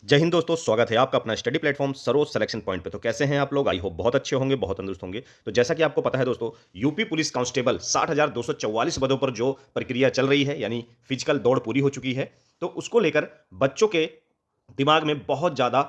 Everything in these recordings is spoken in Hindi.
जय हिंद दोस्तों, स्वागत है आपका अपना study platform Saroj selection point पे। तो कैसे हैं आप लोग? आई होप बहुत अच्छे होंगे, बहुत तंदुरुस्त होंगे। तो जैसा कि आपको पता है दोस्तों, यूपी पुलिस कांस्टेबल 60,244 पदों पर जो प्रक्रिया चल रही है, यानी फिजिकल दौड़ पूरी हो चुकी है। तो उसको लेकर बच्चों के दिमाग में बहुत ज़्यादा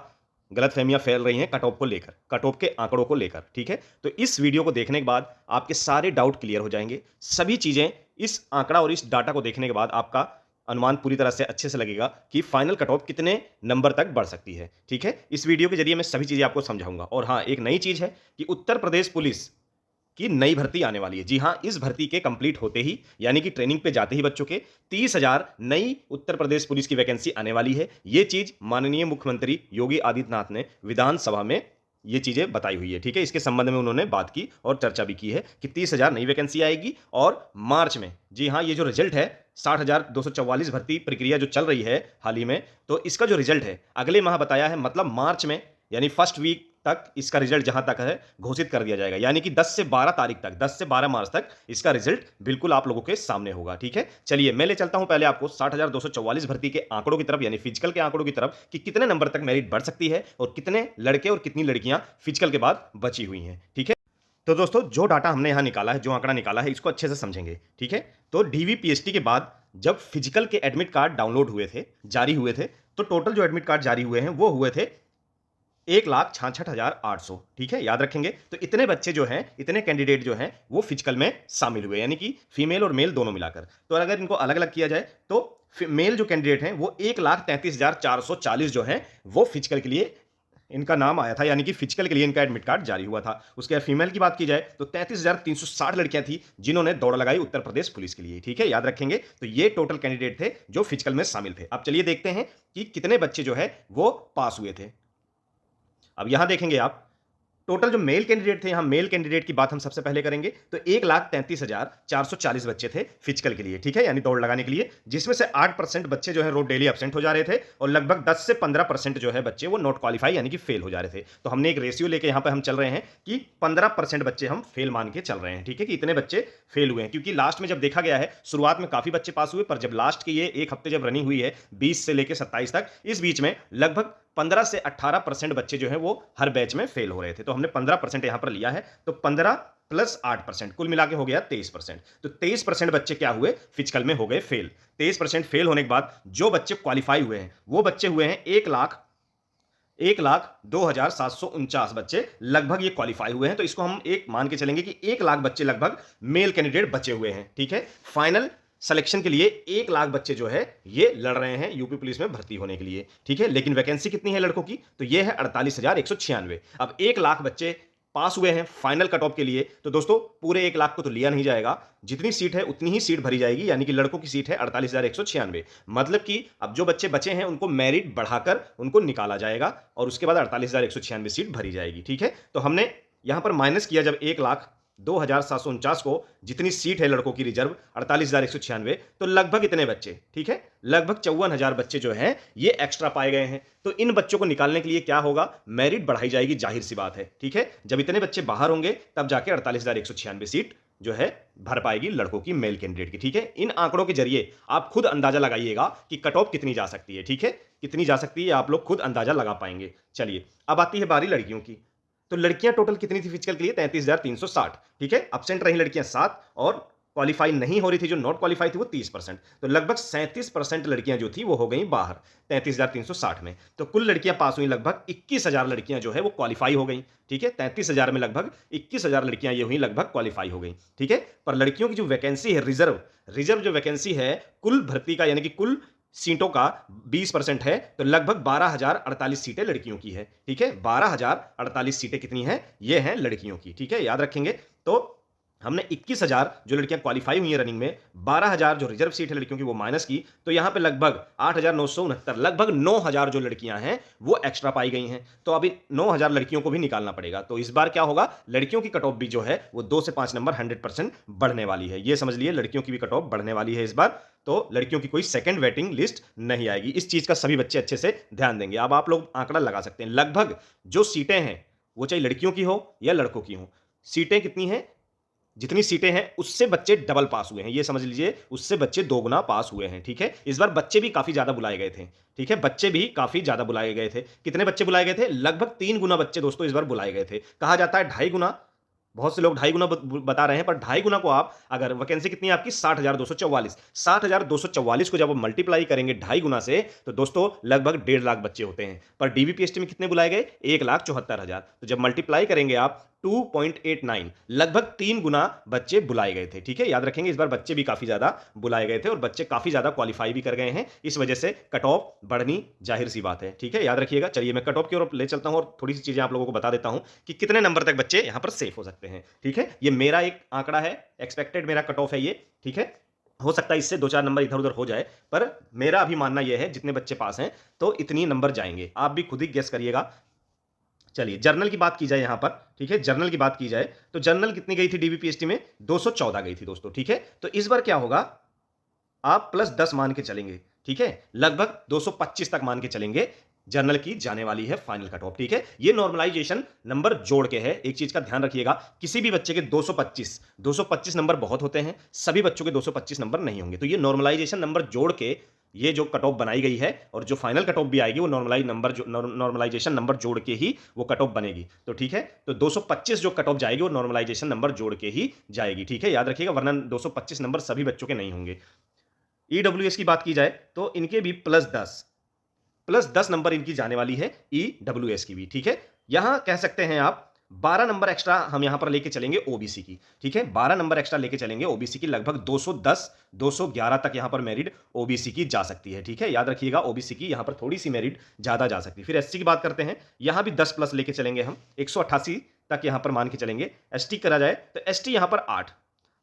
गलतफहमियां फैल रही हैं कट ऑफ को लेकर, कट ऑफ के आंकड़ों को लेकर। ठीक है, तो इस वीडियो को देखने के बाद आपके सारे डाउट क्लियर हो जाएंगे। सभी चीज़ें इस आंकड़ा और इस डाटा को देखने के बाद आपका अनुमान पूरी तरह से अच्छे से लगेगा कि फाइनल कट ऑफ कितने नंबर तक बढ़ सकती है। ठीक है, इस वीडियो के जरिए मैं सभी चीजें आपको समझाऊंगा। और हाँ, एक नई चीज है कि उत्तर प्रदेश पुलिस की नई भर्ती आने वाली है। जी हाँ, इस भर्ती के कंप्लीट होते ही, यानी कि ट्रेनिंग पे जाते ही बच्चों के 30,000 नई उत्तर प्रदेश पुलिस की वैकेंसी आने वाली है। ये चीज माननीय मुख्यमंत्री योगी आदित्यनाथ ने विधानसभा में ये चीजें बताई हुई है। ठीक है, इसके संबंध में उन्होंने बात की और चर्चा भी की है कि 30,000 नई वैकेंसी आएगी और मार्च में, जी हाँ, ये जो रिजल्ट है 60,244 भर्ती प्रक्रिया जो चल रही है हाल ही में, तो इसका जो रिजल्ट है अगले माह बताया है, मतलब मार्च में, यानी फर्स्ट वीक तक इसका रिजल्ट जहां तक है घोषित कर दिया जाएगा। यानी कि 10 से 12 तारीख तक, 10 से 12 मार्च तक इसका रिजल्ट बिल्कुल आप लोगों के सामने होगा। ठीक है, चलिए मैं ले चलता हूं पहले आपको 60,244 भर्ती के आंकड़ों की तरफ, यानी फिजिकल के आंकड़ों की तरफ, कि कितने नंबर तक मेरिट बढ़ सकती है और कितने लड़के और कितनी लड़कियां फिजिकल के बाद बची हुई हैं। ठीक है, तो दोस्तों जो डाटा हमने यहां निकाला है, जो आंकड़ा निकाला है, इसको अच्छे से समझेंगे। ठीक है, तो डीवीपीएसटी के बाद जब फिजिकल के एडमिट कार्ड डाउनलोड हुए थे, जारी हुए थे, तो टोटल जो एडमिट कार्ड जारी हुए हैं वो हुए थे 1,66,800। ठीक है, याद रखेंगे। तो इतने बच्चे जो हैं, इतने कैंडिडेट जो हैं वो फिजिकल में शामिल हुए, यानी कि फीमेल और मेल दोनों मिलाकर। तो अगर इनको अलग अलग किया जाए तो मेल जो कैंडिडेट हैं वो 1,33,440 जो हैं वो फिजिकल के लिए इनका नाम आया था, यानी कि फिजिकल के लिए इनका एडमिट कार्ड जारी हुआ था। उसके बाद फीमेल की बात की जाए तो 33,360 लड़कियां थी जिन्होंने दौड़ लगाई उत्तर प्रदेश पुलिस के लिए। ठीक है, याद रखेंगे। तो ये टोटल कैंडिडेट थे जो फिजिकल में शामिल थे। अब चलिए देखते हैं कि कितने बच्चे जो है वो पास हुए थे। अब यहां देखेंगे आप, टोटल जो मेल कैंडिडेट थे, यहां मेल कैंडिडेट की बात हम सबसे पहले करेंगे, तो 1,33,440 बच्चे थे फिजिकल के लिए। ठीक है, यानी दौड़ लगाने के लिए, जिसमें से 8% बच्चे जो है रोज डेली एब्सेंट हो जा रहे थे और लगभग 10 से 15% जो है बच्चे वो नॉट क्वालिफाई, यानी कि फेल हो जा रहे थे। तो हमने एक रेशियो लेके यहां पर हम चल रहे हैं कि 15% बच्चे हम फेल मान के चल रहे हैं। ठीक है, कि इतने बच्चे फेल हुए हैं, क्योंकि लास्ट में जब देखा गया है, शुरुआत में काफी बच्चे पास हुए, पर जब लास्ट के ये एक हफ्ते जब रनिंग हुई है 20 से लेकर 27 तक, इस बीच में लगभग 15 से 18% बच्चे जो है वो हर बैच में फेल हो रहे थे। तो हमने 15% यहां पर लिया है, तो 15 प्लस 8% कुल मिला के हो गया 23%। तो 23% बच्चे क्या हुए, फिजिकल में हो गए फेल। 23% फेल होने के बाद जो बच्चे क्वालिफाई हुए हैं वो बच्चे हुए हैं 1,02,749 बच्चे लगभग ये क्वालिफाई हुए हैं। तो इसको हम एक मान के चलेंगे कि 1,00,000 बच्चे लगभग मेल कैंडिडेट बचे हुए हैं। ठीक है, फाइनल सिलेक्शन के लिए 1,00,000 बच्चे जो है ये लड़ रहे हैं यूपी पुलिस में भर्ती होने के लिए। ठीक है, लेकिन वैकेंसी कितनी है लड़कों की, तो ये है 48,196। अब 1,00,000 बच्चे पास हुए हैं फाइनल कट ऑफ के लिए, तो दोस्तों पूरे 1,00,000 को तो लिया नहीं जाएगा, जितनी सीट है उतनी ही सीट भरी जाएगी, यानी कि लड़कों की सीट है 48,196। मतलब कि अब जो बच्चे बचे हैं उनको मेरिट बढ़ाकर उनको निकाला जाएगा और उसके बाद 48,196 सीट भरी जाएगी। ठीक है, तो हमने यहां पर माइनस किया जब 1,02,749 को, जितनी सीट है लड़कों की रिजर्व 48,196, तो लगभग इतने बच्चे, ठीक है, लगभग 54,000 बच्चे जो हैं ये एक्स्ट्रा पाए गए हैं। तो इन बच्चों को निकालने के लिए क्या होगा, मेरिट बढ़ाई जाएगी, जाहिर सी बात है। ठीक है, जब इतने बच्चे बाहर होंगे तब जाके 48,196 सीट जो है भर पाएगी लड़कों की, मेल कैंडिडेट की। ठीक है, इन आंकड़ों के जरिए आप खुद अंदाजा लगाइएगा कि कट ऑफ कितनी जा सकती है। ठीक है, कितनी जा सकती है आप लोग खुद अंदाजा लगा पाएंगे। चलिए अब आती है बारी लड़कियों की। तो लड़कियां टोटल कितनी थी फिजिकल के लिए, 33,360। ठीक है, एब्सेंट रही लड़कियां 7 और क्वालिफाई नहीं हो रही थी, जो नॉट क्वालिफाई थी वो 30%। तो लगभग 37% लड़कियां जो थी वो हो गई बाहर 33,360 में। तो कुल लड़कियां पास हुई लगभग 21,000 लड़कियां जो है वो क्वालिफाई हो गई। ठीक है, 33,000 में लगभग 21,000 लड़कियां ये हुई लगभग क्वालिफाई हो गई। ठीक है, पर लड़कियों की जो वैकेंसी है, रिजर्व जो वैकेंसी है कुल भर्ती का, यानी कि कुल सीटों का 20% है, तो लगभग 12,048 सीटें लड़कियों की है। ठीक है, 12,048 सीटें कितनी हैं, ये हैं लड़कियों की। ठीक है, याद रखेंगे। तो हमने 21,000 जो लड़कियां क्वालिफाई हुई हैं रनिंग में, 12,000 जो रिजर्व सीट है लड़कियों की वो माइनस की, तो यहां पे लगभग 8,969, लगभग 9,000 जो लड़कियां हैं वो एक्स्ट्रा पाई गई हैं। तो अभी 9,000 लड़कियों को भी निकालना पड़ेगा। तो इस बार क्या होगा, लड़कियों की कट ऑफ भी जो है वो 2 से 5 नंबर 100% बढ़ने वाली है। ये समझ लिए, लड़कियों की भी कट ऑफ बढ़ने वाली है इस बार। तो लड़कियों की कोई सेकंड वेटिंग लिस्ट नहीं आएगी। इस चीज का सभी बच्चे अच्छे से ध्यान देंगे। अब आप लोग आंकड़ा लगा सकते हैं, लगभग जो सीटें हैं वो चाहे लड़कियों की हो या लड़कों की हो, सीटें कितनी हैं, जितनी सीटें हैं उससे बच्चे डबल पास हुए हैं, ये समझ लीजिए, उससे बच्चे 2 गुना पास हुए हैं। ठीक है, इस बार बच्चे भी काफी ज्यादा बुलाए गए थे। ठीक है, बच्चे भी काफी ज्यादा बुलाए गए थे। कितने बच्चे बुलाए गए थे? लगभग 3 गुना बच्चे दोस्तों इस बार बुलाए गए थे। कहा जाता है 2.5 गुना, बहुत से लोग 2.5 गुना बता रहे हैं, पर 2.5 गुना को आप, अगर वैकेंसी कितनी है आपकी 60,244, 60,244 को जब आप मल्टीप्लाई करेंगे 2.5 गुना से, तो दोस्तों लगभग 1.5 लाख बच्चे होते हैं। पर डीबीपीएसटी में कितने बुलाए गए? 1,74,000। तो जब मल्टीप्लाई करेंगे आप 2.89, लगभग 3 गुना बच्चे बुलाए गए थे। ठीक है, याद रखेंगे इस बार बच्चे भी काफी ज्यादा बुलाए गए थे और बच्चे काफी ज्यादा क्वालिफाई भी कर गए हैं। इस वजह से कट ऑफ बढ़नी जाहिर सी बात है। ठीक है, याद रखिएगा। चलिए मैं कट ऑफ की ओर ले चलता हूं और थोड़ी सी चीजें आप लोगों को बता देता हूं कि कितने नंबर तक बच्चे यहां पर सेफ हो सकते हैं। ठीक है, ये मेरा एक आंकड़ा है, एक्सपेक्टेड मेरा कट ऑफ है ये। ठीक है, हो सकता है इससे 2-4 नंबर इधर उधर हो जाए, पर मेरा अभी मानना यह है जितने बच्चे पास हैं तो इतनी नंबर जाएंगे। आप भी खुद ही गेस करिएगा। चलिए जर्नल की बात की जाए यहां पर। ठीक है, जर्नल की बात की जाए तो जर्नल कितनी गई थी डीबीपीएसटी में? 214 गई थी दोस्तों। ठीक है, तो इस बार क्या होगा, आप +10 मान के चलेंगे। ठीक है, लगभग 225 तक मान के चलेंगे, जर्नल की जाने वाली है फाइनल कट ऑफ। ठीक है, ये नॉर्मलाइजेशन नंबर जोड़ के है। एक चीज का ध्यान रखिएगा, किसी भी बच्चे के 225 नंबर बहुत होते हैं, सभी बच्चों के 225 नंबर नहीं होंगे। तो ये नॉर्मलाइजेशन नंबर जोड़ के ये जो कट ऑफ बनाई गई है, और जो फाइनल कट ऑफ भी आएगी वो नॉर्मलाइजेशन नंबर जोड़ के ही वो कट ऑफ बनेगी। तो ठीक है, तो 225 जो कट ऑफ जाएगी वो नॉर्मलाइजेशन नंबर जोड़ के ही जाएगी। ठीक है, याद रखिएगा, वरना 225 नंबर सभी बच्चों के नहीं होंगे। ईडब्ल्यूएस की बात की जाए तो इनके भी +10 नंबर इनकी जाने वाली है, ईडब्ल्यूएस की भी। ठीक है, यहां कह सकते हैं आप 12 नंबर एक्स्ट्रा हम यहां पर लेके चलेंगे ओबीसी की। ठीक है, 12 नंबर एक्स्ट्रा लेके चलेंगे ओबीसी की, लगभग 210 211 तक यहां पर मेरिट ओबीसी की जा सकती है। ठीक है, याद रखिएगा, ओबीसी की यहां पर थोड़ी सी मेरिट ज्यादा जा सकती है। फिर एससी की बात करते हैं, यहां भी 10 प्लस लेके चलेंगे हम, 188 तक यहां पर मान के चलेंगे। एसटी करा जाए तो एसटी यहां पर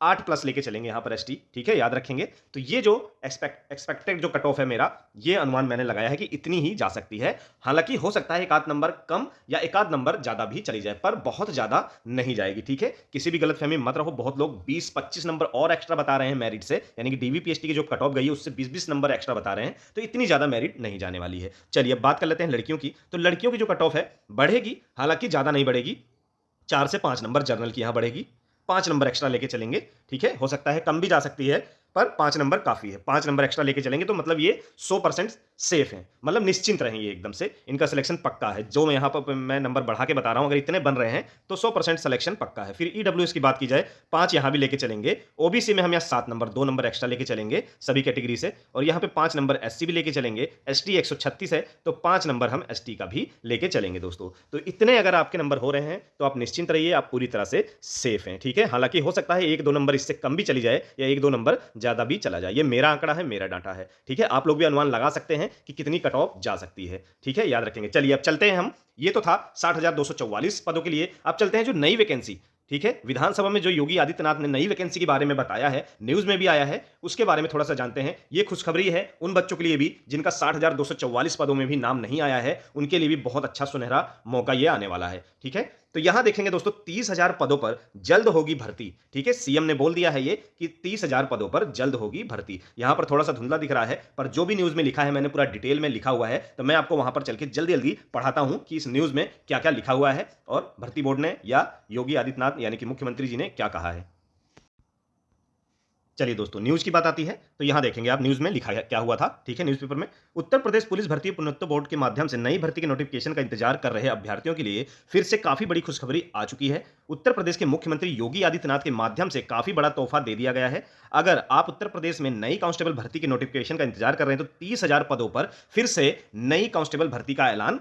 8 प्लस लेके चलेंगे यहां पर एसटी। ठीक है, याद रखेंगे। तो ये जो एक्सपेक्टेड जो कट ऑफ है मेरा, ये अनुमान मैंने लगाया है कि इतनी ही जा सकती है। हालांकि हो सकता है एक आध नंबर कम या एक आध नंबर ज्यादा भी चली जाए, पर बहुत ज्यादा नहीं जाएगी। ठीक है, किसी भी गलतफहमी मत रहो। बहुत लोग 20-25 नंबर और एक्स्ट्रा बता रहे हैं मेरिट से, यानी कि डीबीपीएसटी की जो कट ऑफ गई है उससे 20-20 नंबर एक्स्ट्रा बता रहे हैं, तो इतनी ज्यादा मेरिट नहीं जाने वाली है। चलिए अब बात कर लेते हैं लड़कियों की। तो लड़कियों की जो कट ऑफ है बढ़ेगी, हालांकि ज्यादा नहीं बढ़ेगी, 4 से 5 नंबर जर्नल की यहां बढ़ेगी, 5 नंबर एक्स्ट्रा लेके चलेंगे। ठीक है, हो सकता है कम भी जा सकती है, पर 5 नंबर काफी है। 5 नंबर एक्स्ट्रा लेके चलेंगे तो मतलब ये 100% सेफ है, मतलब निश्चिंत रहेंगे एकदम से, इनका सिलेक्शन पक्का है। जो मैं यहां पर मैं नंबर बढ़ा के बता रहा हूं, अगर इतने बन रहे हैं तो 100% सिलेक्शन पक्का है। फिर ईडब्ल्यूएस की बात की जाए, 5 यहां भी लेके चलेंगे। ओबीसी में हम यहां 7 नंबर, 2 नंबर एक्स्ट्रा लेके चलेंगे सभी कैटेगरी से, और यहां पे 5 नंबर एससी भी लेके चलेंगे। एसटी 136 है तो 5 नंबर हम एसटी का भी लेके चलेंगे दोस्तों। तो इतने अगर आपके नंबर हो रहे हैं तो आप निश्चिंत रहिए, आप पूरी तरह से सेफ हैं। ठीक है, हालांकि हो सकता है 1-2 नंबर इससे कम भी चली जाए या 1-2 नंबर ज्यादा भी चला जाए। ये मेरा आंकड़ा है, मेरा डाटा है। ठीक है, आप लोग भी अनुमान लगा सकते हैं कि कितनी कट ऑफ जा सकती है। ठीक है, याद रखेंगे। चलिए अब चलते हैं हम, ये तो था 60,244 पदों के लिए। अब चलते हैं जो नई वैकेंसी। ठीक है, विधानसभा में जो योगी आदित्यनाथ ने नई वैकेंसी के बारे में बताया है, न्यूज में भी आया है, उसके बारे में थोड़ा सा जानते हैं। ये खुशखबरी है उन बच्चों के लिए भी जिनका 60,244 पदों में भी नाम नहीं आया है, उनके लिए भी बहुत अच्छा सुनहरा मौका ये आने वाला है। ठीक है, तो यहां देखेंगे दोस्तों 30,000 पदों पर जल्द होगी भर्ती। ठीक है, सीएम ने बोल दिया है ये कि 30,000 पदों पर जल्द होगी भर्ती। यहां पर थोड़ा सा धुंधला दिख रहा है, पर जो भी न्यूज में लिखा है मैंने पूरा डिटेल में लिखा हुआ है, तो मैं आपको वहां पर चल के जल्दी जल्दी पढ़ाता हूं कि इस न्यूज में क्या क्या लिखा हुआ है और भर्ती बोर्ड ने या योगी आदित्यनाथ यानी कि मुख्यमंत्री जी ने क्या कहा है। चलिए दोस्तों, न्यूज की बात आती है तो यहां देखेंगे आप न्यूज में लिखा है क्या हुआ था। ठीक है, न्यूज़पेपर में उत्तर प्रदेश पुलिस भर्ती प्रोन्नति बोर्ड के माध्यम से नई भर्ती के नोटिफिकेशन का इंतजार कर रहे अभ्यर्थियों के लिए फिर से काफी बड़ी खुशखबरी आ चुकी है। उत्तर प्रदेश के मुख्यमंत्री योगी आदित्यनाथ के माध्यम से काफी बड़ा तोहफा दे दिया गया है। अगर आप उत्तर प्रदेश में नई कांस्टेबल भर्ती के नोटिफिकेशन का इंतजार कर रहे हैं तो 30,000 पदों पर फिर से नई कांस्टेबल भर्ती का ऐलान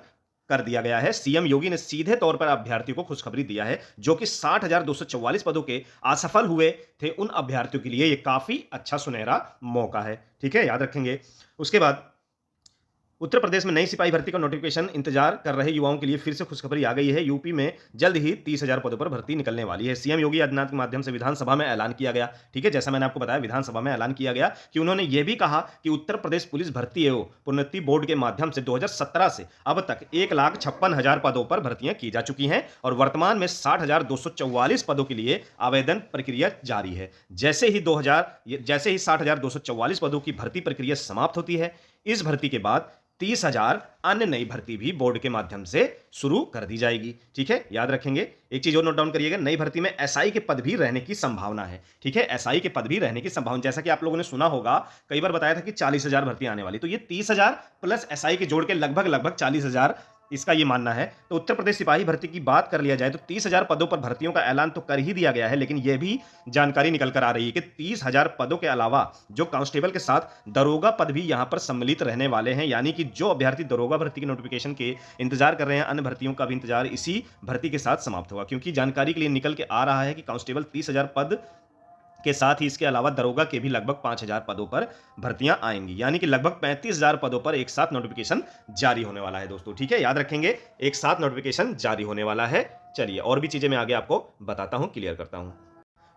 कर दिया गया है। सीएम योगी ने सीधे तौर पर अभ्यर्थियों को खुशखबरी दिया है, जो कि 60,244 पदों के असफल हुए थे उन अभ्यर्थियों के लिए यह काफी अच्छा सुनहरा मौका है। ठीक है, याद रखेंगे। उसके बाद उत्तर प्रदेश में नई सिपाही भर्ती का नोटिफिकेशन इंतजार कर रहे युवाओं के लिए फिर से खुशखबरी आ गई है। यूपी में जल्द ही 30,000 पदों पर भर्ती निकलने वाली है। सीएम योगी आदित्यनाथ के माध्यम से विधानसभा में ऐलान किया गया। ठीक है, जैसा मैंने आपको बताया, विधानसभा में ऐलान किया गया कि उन्होंने यह भी कहा कि उत्तर प्रदेश पुलिस भर्ती एवं प्रोन्नति बोर्ड के माध्यम से 2017 से अब तक 1,56,000 पदों पर भर्तियां की जा चुकी हैं और वर्तमान में 60,244 पदों के लिए आवेदन प्रक्रिया जारी है। जैसे ही 60,244 पदों की भर्ती प्रक्रिया समाप्त होती है, इस भर्ती के बाद 30,000 अन्य नई भर्ती भी बोर्ड के माध्यम से शुरू कर दी जाएगी। ठीक है, याद रखेंगे। एक चीज और नोट डाउन करिएगा, नई भर्ती में एसआई के पद भी रहने की संभावना है। ठीक है, एसआई के पद भी रहने की संभावना, जैसा कि आप लोगों ने सुना होगा, कई बार बताया था कि 40,000 भर्ती आने वाली, तो ये 30,000 प्लस एसआई के जोड़ के लगभग 40,000 इसका ये मानना है। तो उत्तर प्रदेश सिपाही भर्ती की बात कर लिया जाए तो 30,000 पदों पर भर्तियों का ऐलान तो कर ही दिया गया है, लेकिन यह भी जानकारी निकल कर आ रही है कि 30,000 पदों के अलावा जो कांस्टेबल के साथ दरोगा पद भी यहां पर सम्मिलित रहने वाले हैं। यानी कि जो अभ्यर्थी दरोगा भर्ती के नोटिफिकेशन के इंतजार कर रहे हैं, अन्य भर्तियों का भी इंतजार इसी भर्ती के साथ समाप्त होगा, क्योंकि जानकारी के लिए निकल के आ रहा है कि कांस्टेबल 30,000 पद के साथ ही इसके अलावा दरोगा के भी लगभग 5,000 पदों पर भर्तियां आएंगी। यानी कि लगभग 35,000 पदों पर एक साथ नोटिफिकेशन जारी होने वाला है दोस्तों। ठीक है, याद रखेंगे, एक साथ नोटिफिकेशन जारी होने वाला है। चलिए और भी चीजें मैं आगे आपको बताता हूं, क्लियर करता हूं।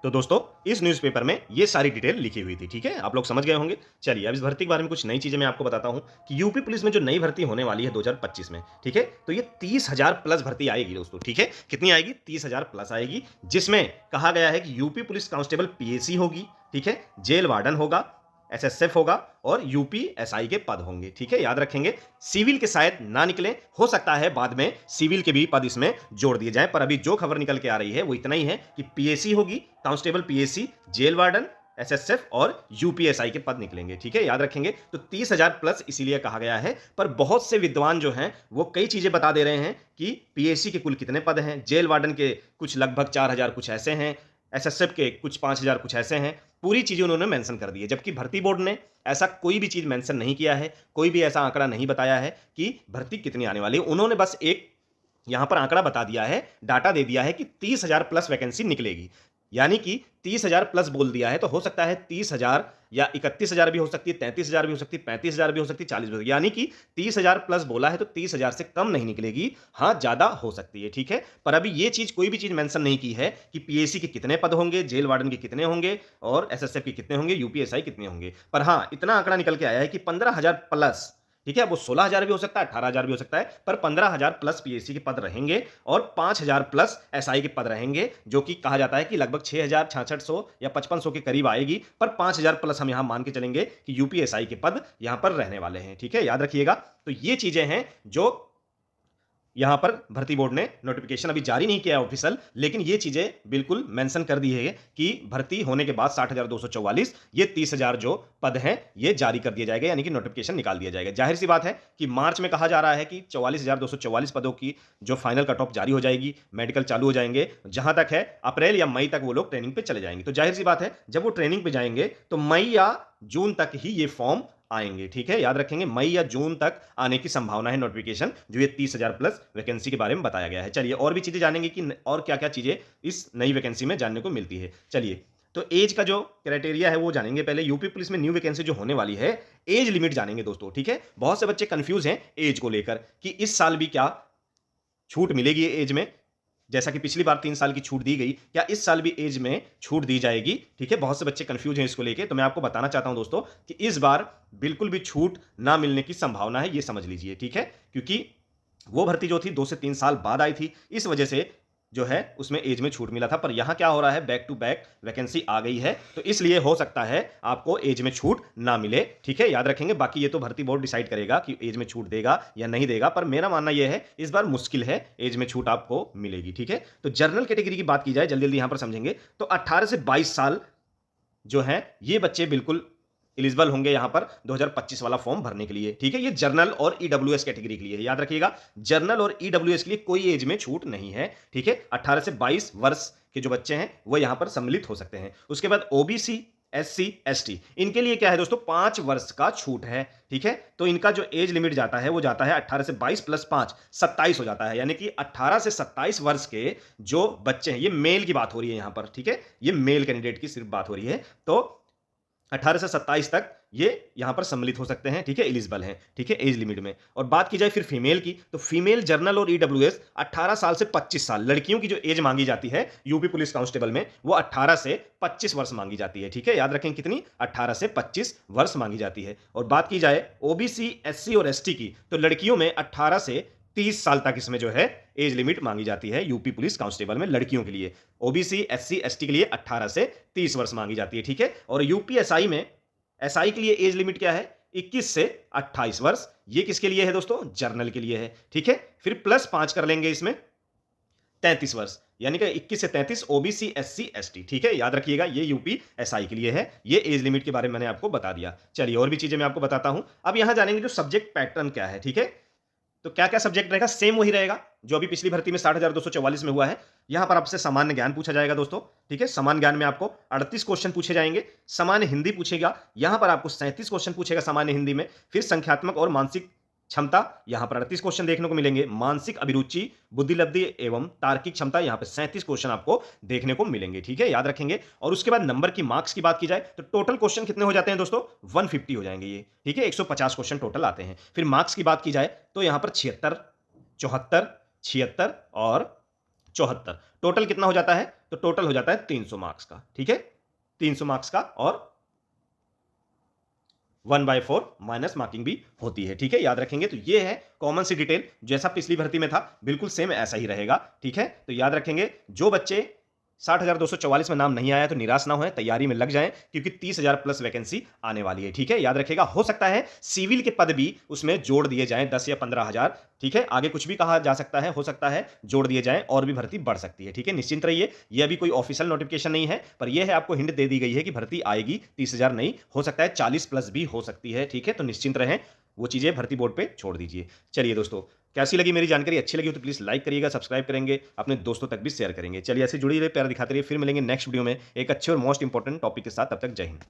तो दोस्तों इस न्यूज़पेपर में ये सारी डिटेल लिखी हुई थी। ठीक है, आप लोग समझ गए होंगे। चलिए अब इस भर्ती के बारे में कुछ नई चीजें मैं आपको बताता हूं कि यूपी पुलिस में जो नई भर्ती होने वाली है 2025 में, ठीक है, तो ये 30,000 प्लस भर्ती आएगी दोस्तों। ठीक है, कितनी आएगी? 30,000 प्लस आएगी, जिसमें कहा गया है कि यूपी पुलिस कांस्टेबल पीएसी होगी, ठीक है, जेल वार्डन होगा, एसएसएफ होगा और यूपीएसआई के पद होंगे। ठीक है, याद रखेंगे। सिविल के शायद ना निकले, हो सकता है बाद में सिविल के भी पद इसमें जोड़ दिए जाएं, पर अभी जो खबर निकल के आ रही है वो इतना ही है कि पीएसी होगी, constable PAC, jail warden, SSF और यूपीएसआई के पद निकलेंगे। ठीक है, याद रखेंगे। तो 30,000 प्लस इसीलिए कहा गया है, पर बहुत से विद्वान जो हैं वो कई चीजें बता दे रहे हैं कि पीएसी के कुल कितने पद हैं, जेल वार्डन के कुछ लगभग 4,000 कुछ ऐसे हैं, एसएसएफ के कुछ 5,000 कुछ ऐसे हैं। पूरी चीजें उन्होंने मेंशन कर दी है, जबकि भर्ती बोर्ड ने ऐसा कोई भी चीज मेंशन नहीं किया है, कोई भी ऐसा आंकड़ा नहीं बताया है कि भर्ती कितनी आने वाली है। उन्होंने बस एक यहां पर आंकड़ा बता दिया है, डाटा दे दिया है कि 30,000 प्लस वैकेंसी निकलेगी। यानी कि 30,000 प्लस बोल दिया है, तो हो सकता है 30,000 या 31,000 भी हो सकती है, 33,000 भी हो सकती है, 35,000 भी हो सकती है, 40 भी हो सकती है। यानी कि 30,000 प्लस बोला है तो 30,000 से कम नहीं निकलेगी, हाँ ज्यादा हो सकती है। ठीक है, पर अभी ये चीज कोई भी चीज मेंशन नहीं की है कि पीएसी के कितने पद होंगे, जेल वार्डन के कितने होंगे और एसएसएफ के कितने होंगे, यूपीएसआई कितने होंगे। पर हाँ इतना आंकड़ा निकल के आया है कि 15,000 प्लस, ठीक है, वो 16,000 भी हो सकता है, 18,000 भी हो सकता है, पर 15,000 प्लस पीएससी के पद रहेंगे और 5,000 प्लस एसआई के पद रहेंगे, जो कि कहा जाता है कि लगभग 6,000, 6,600 या 5,500 के करीब आएगी। पर 5,000 प्लस हम यहां मान के चलेंगे कि यूपीएसआई के पद यहां पर रहने वाले हैं। ठीक है, याद रखिएगा। तो ये चीजें हैं जो यहां पर भर्ती बोर्ड ने नोटिफिकेशन अभी जारी नहीं किया है ऑफिशियल, लेकिन ये चीजें बिल्कुल मेंशन कर दी है कि भर्ती होने के बाद 60,244 ये 30,000 जो पद हैं ये जारी कर दिए जाएंगे, यानी कि नोटिफिकेशन निकाल दिया जाएगा। जाहिर सी बात है कि मार्च में कहा जा रहा है कि 44,244 पदों की जो फाइनल कट ऑफ जारी हो जाएगी, मेडिकल चालू हो जाएंगे। जहां तक है अप्रैल या मई तक वो लोग ट्रेनिंग पे चले जाएंगे। तो जाहिर सी बात है जब वो ट्रेनिंग पे जाएंगे तो मई या जून तक ही ये फॉर्म आएंगे। ठीक है, याद रखेंगे, मई या जून तक आने की संभावना है नोटिफिकेशन, जो ये 30,000 प्लस वैकेंसी के बारे में बताया गया है। चलिए और भी चीजें जानेंगे कि और क्या क्या चीजें इस नई वैकेंसी में जानने को मिलती है। चलिए तो एज का जो क्राइटेरिया है वो जानेंगे। पहले यूपी पुलिस में न्यू वैकेंसी जो होने वाली है, एज लिमिट जानेंगे दोस्तों। ठीक है, बहुत से बच्चे कंफ्यूज हैं एज को लेकर कि इस साल भी क्या छूट मिलेगी एज में, जैसा कि पिछली बार 3 साल की छूट दी गई, क्या इस साल भी एज में छूट दी जाएगी। ठीक है, बहुत से बच्चे कंफ्यूज हैं इसको लेके, तो मैं आपको बताना चाहता हूं दोस्तों कि इस बार बिल्कुल भी छूट ना मिलने की संभावना है, ये समझ लीजिए। ठीक है, क्योंकि वो भर्ती जो थी 2 से 3 साल बाद आई थी, इस वजह से जो है उसमें एज में छूट मिला था। पर यहां क्या हो रहा है, बैक टू बैक वैकेंसी आ गई है, तो इसलिए हो सकता है आपको एज में छूट ना मिले। ठीक है, याद रखेंगे। बाकी ये तो भर्ती बोर्ड डिसाइड करेगा कि एज में छूट देगा या नहीं देगा, पर मेरा मानना यह है इस बार मुश्किल है एज में छूट आपको मिलेगी। ठीक है, तो जनरल कैटेगरी की बात की जाए, जल्दी जल्दी यहां पर समझेंगे, तो 18 से 22 साल जो है ये बच्चे बिल्कुल एलिजिबल होंगे यहां पर 2025 वाला फॉर्म भरने के लिए। ठीक है, ये जर्नल और ईडब्ल्यूएस कैटेगरी के लिए, याद रखिएगा, जर्नल और ईडब्ल्यूएस के लिए कोई एज में छूट नहीं है। ठीक है, 18 से 22 वर्ष के जो बच्चे हैं वो यहां पर सम्मिलित हो सकते हैं। उसके बाद ओबीसी, एससी, एसटी, इनके लिए क्या है दोस्तों, 5 वर्ष का छूट है। ठीक है, तो इनका जो एज लिमिट जाता है वो जाता है 18 से 22 प्लस 5 27 हो जाता है, यानी कि 18 से 27 वर्ष के जो बच्चे हैं, ये मेल की बात हो रही है यहां पर। ठीक है, ये मेल कैंडिडेट की सिर्फ बात हो रही है, तो 18 से 27 तक ये यहां पर सम्मिलित हो सकते हैं। ठीक है, एलिजिबल हैं। ठीक है, एज लिमिट में। और बात की जाए फिर फीमेल की, तो फीमेल जर्नल और ईडब्ल्यूएस 18 साल से 25 साल, लड़कियों की जो एज मांगी जाती है यूपी पुलिस कांस्टेबल में वो 18 से 25 वर्ष मांगी जाती है। ठीक है, याद रखें कितनी, 18 से 25 वर्ष मांगी जाती है। और बात की जाए ओबीसी, एससी और एसटी की, तो लड़कियों में 18 से 30 साल तक इसमें जो है एज लिमिट मांगी जाती है यूपी पुलिस कांस्टेबल में लड़कियों के लिए। ओबीसी, एससी, एसटी के लिए 18 से 30 वर्ष मांगी जाती है। ठीक है, और यूपीएसआई में, एसआई के लिए एज लिमिट क्या है, 21 से 28 वर्ष, ये किसके लिए है दोस्तों? जर्नल के लिए है, ठीक है। फिर प्लस 5 कर लेंगे इसमें, 33 वर्ष, यानी कि 21 से 33 ओबीसी एससी एसटी, ठीक है। याद रखिएगा ये यूपी एसआई के लिए है। ये एज लिमिट के बारे में मैंने आपको बता दिया। चलिए और भी चीजें मैं आपको बताता हूं। अब यहां जानेंगे जो सब्जेक्ट पैटर्न क्या है, ठीक है। तो क्या क्या सब्जेक्ट रहेगा? सेम वही रहेगा जो अभी पिछली भर्ती में 60,244 में हुआ है। यहां पर आपसे सामान्य ज्ञान पूछा जाएगा दोस्तों, ठीक है। सामान्य ज्ञान में आपको 38 क्वेश्चन पूछे जाएंगे। सामान्य हिंदी पूछेगा, यहां पर आपको 37 क्वेश्चन पूछेगा सामान्य हिंदी में। फिर संख्यात्मक और मानसिक क्षमता, यहां पर 38 क्वेश्चन देखने को मिलेंगे। मानसिक अभिरुचि, बुद्धिलब्धि एवं तार्किक क्षमता, यहां पर 37 क्वेश्चन आपको देखने को मिलेंगे, ठीक है। याद रखेंगे। और उसके बाद नंबर की मार्क्स की बात की जाए तो टोटल क्वेश्चन कितने हो जाते हैं दोस्तों? 150 हो जाएंगे ये, ठीक है। 150 क्वेश्चन टोटल आते हैं। फिर मार्क्स की बात की जाए तो यहां पर 76, 74, 76 और 74 टोटल कितना हो जाता है? तो टोटल हो जाता है 300 मार्क्स का, ठीक है। 300 मार्क्स का और 1/4 माइनस मार्किंग भी होती है, ठीक है। याद रखेंगे। तो ये है कॉमन सी डिटेल, जैसा पिछली भर्ती में था बिल्कुल सेम ऐसा ही रहेगा, ठीक है। तो याद रखेंगे। जो बच्चे 60,244 में नाम नहीं आया तो निराश ना हों, तैयारी में लग जाएं, क्योंकि 30,000 प्लस वैकेंसी आने वाली है, ठीक है। याद रखेगा। हो सकता है सिविल के पद भी उसमें जोड़ दिए जाएं, 10 या 15,000, ठीक है। आगे कुछ भी कहा जा सकता है, हो सकता है जोड़ दिए जाएं और भी भर्ती बढ़ सकती है, ठीक है। निश्चिंत रहिए। यह अभी कोई ऑफिशियल नोटिफिकेशन नहीं है, पर यह है आपको हिंट दे दी गई है कि भर्ती आएगी। 30,000 नहीं, हो सकता है 40 प्लस भी हो सकती है, ठीक है। तो निश्चिंत रहें, वो चीजें भर्ती बोर्ड पे छोड़ दीजिए। चलिए दोस्तों, कैसी लगी मेरी जानकारी? अच्छी लगी हो तो प्लीज लाइक करिएगा, सब्सक्राइब करेंगे, अपने दोस्तों तक भी शेयर करेंगे। चलिए ऐसे जुड़ी रहिए, प्यार दिखाते रहिए। फिर मिलेंगे नेक्स्ट वीडियो में एक अच्छे और मोस्ट इंपॉर्टेंट टॉपिक के साथ। तब तक जय हिंद।